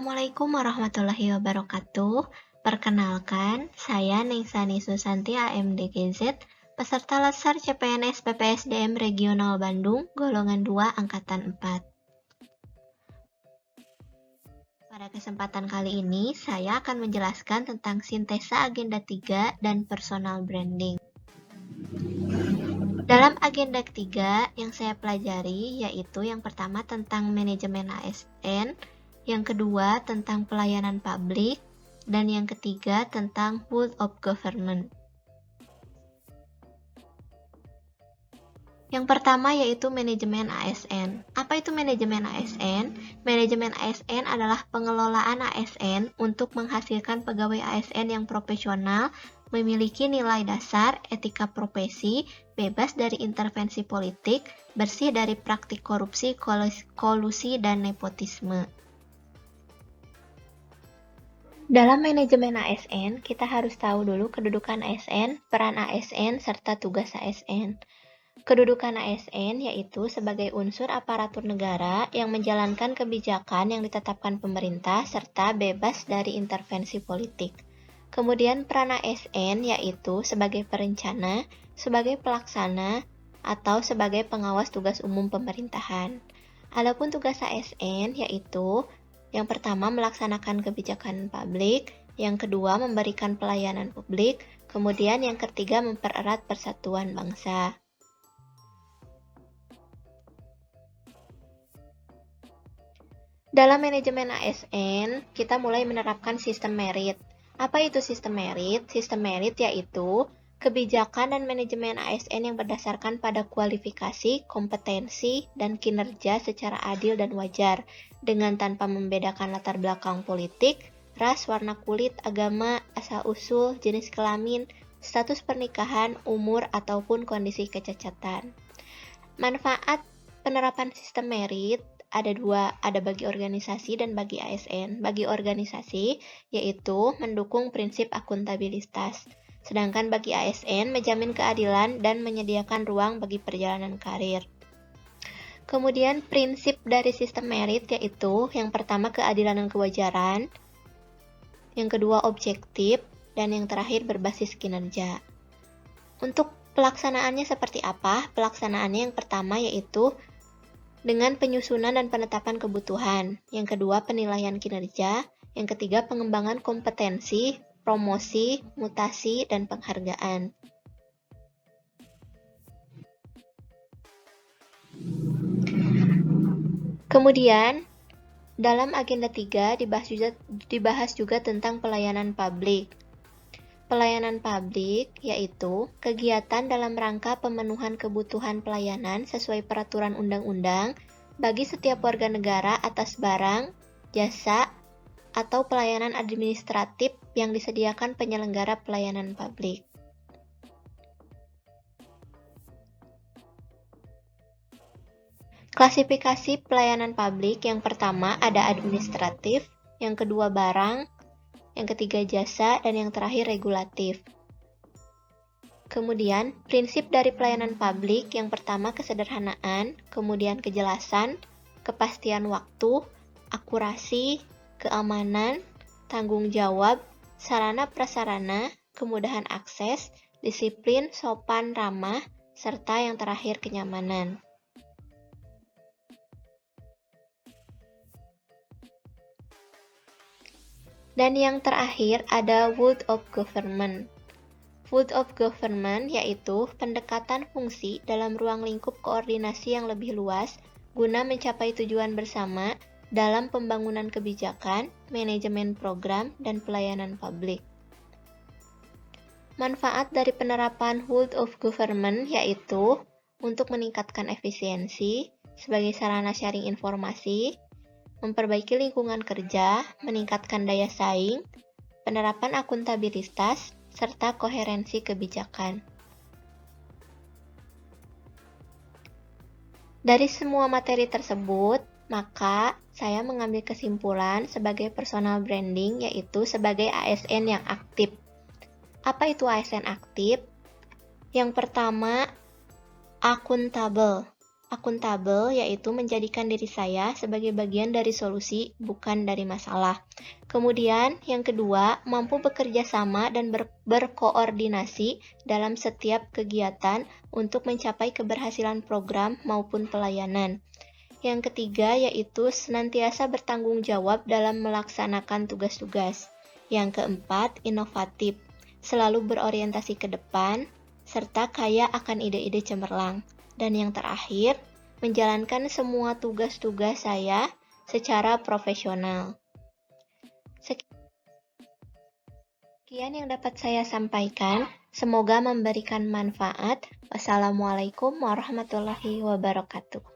Assalamualaikum warahmatullahi wabarakatuh. Perkenalkan, saya Ningsani Susanti AMDGZ, peserta Lesar CPNS PPSDM Regional Bandung, golongan 2 Angkatan 4. Pada kesempatan kali ini, saya akan menjelaskan tentang sintesa agenda 3 dan personal branding. Dalam agenda 3 yang saya pelajari, yaitu yang pertama tentang manajemen ASN, yang kedua tentang pelayanan publik, dan yang ketiga tentang whole of government. Yang pertama yaitu manajemen ASN. Apa itu manajemen ASN? Manajemen ASN adalah pengelolaan ASN untuk menghasilkan pegawai ASN yang profesional, memiliki nilai dasar, etika profesi, bebas dari intervensi politik, bersih dari praktik korupsi, kolusi, dan nepotisme. Dalam manajemen ASN, kita harus tahu dulu kedudukan ASN, peran ASN, serta tugas ASN. Kedudukan ASN yaitu sebagai unsur aparatur negara yang menjalankan kebijakan yang ditetapkan pemerintah serta bebas dari intervensi politik. Kemudian peran ASN yaitu sebagai perencana, sebagai pelaksana, atau sebagai pengawas tugas umum pemerintahan. Adapun tugas ASN yaitu yang pertama melaksanakan kebijakan publik, yang kedua memberikan pelayanan publik, kemudian yang ketiga mempererat persatuan bangsa. Dalam manajemen ASN, kita mulai menerapkan sistem merit. Apa itu sistem merit? Sistem merit yaitu kebijakan dan manajemen ASN yang berdasarkan pada kualifikasi, kompetensi, dan kinerja secara adil dan wajar, dengan tanpa membedakan latar belakang politik, ras, warna kulit, agama, asal-usul, jenis kelamin, status pernikahan, umur, ataupun kondisi kecacatan. Manfaat penerapan sistem merit ada dua, ada bagi organisasi dan bagi ASN. Bagi organisasi, yaitu mendukung prinsip akuntabilitas. Sedangkan bagi ASN, menjamin keadilan dan menyediakan ruang bagi perjalanan karir. Kemudian prinsip dari sistem merit yaitu yang pertama keadilan dan kewajaran, yang kedua objektif, dan yang terakhir berbasis kinerja. Untuk pelaksanaannya seperti apa? Pelaksanaannya yang pertama yaitu dengan penyusunan dan penetapan kebutuhan, yang kedua penilaian kinerja, yang ketiga pengembangan kompetensi, promosi, mutasi, dan penghargaan. Kemudian, dalam agenda 3 dibahas juga tentang pelayanan publik. Pelayanan publik yaitu kegiatan dalam rangka pemenuhan kebutuhan pelayanan sesuai peraturan undang-undang bagi setiap warga negara atas barang, jasa, atau pelayanan administratif yang disediakan penyelenggara pelayanan publik. Klasifikasi pelayanan publik yang pertama ada administratif, yang kedua barang, yang ketiga jasa, dan yang terakhir regulatif. Kemudian, prinsip dari pelayanan publik yang pertama kesederhanaan, kemudian kejelasan, kepastian waktu, akurasi, keamanan, tanggung jawab, sarana prasarana, kemudahan akses, disiplin, sopan, ramah, serta yang terakhir kenyamanan. Dan yang terakhir ada whole of government. Whole of government yaitu pendekatan fungsi dalam ruang lingkup koordinasi yang lebih luas guna mencapai tujuan bersama dalam pembangunan kebijakan, manajemen program, dan pelayanan publik. Manfaat dari penerapan whole of government yaitu untuk meningkatkan efisiensi sebagai sarana sharing informasi, memperbaiki lingkungan kerja, meningkatkan daya saing, penerapan akuntabilitas, serta koherensi kebijakan. Dari semua materi tersebut, maka saya mengambil kesimpulan sebagai personal branding yaitu sebagai ASN yang aktif. Apa itu ASN aktif? Yang pertama, akuntabel. Akuntabel yaitu menjadikan diri saya sebagai bagian dari solusi, bukan dari masalah. Kemudian, yang kedua, mampu bekerja sama dan berkoordinasi dalam setiap kegiatan untuk mencapai keberhasilan program maupun pelayanan. Yang ketiga, yaitu senantiasa bertanggung jawab dalam melaksanakan tugas-tugas. Yang keempat, inovatif, selalu berorientasi ke depan, serta kaya akan ide-ide cemerlang. Dan yang terakhir, menjalankan semua tugas-tugas saya secara profesional. Sekian yang dapat saya sampaikan. Semoga memberikan manfaat. Wassalamualaikum warahmatullahi wabarakatuh.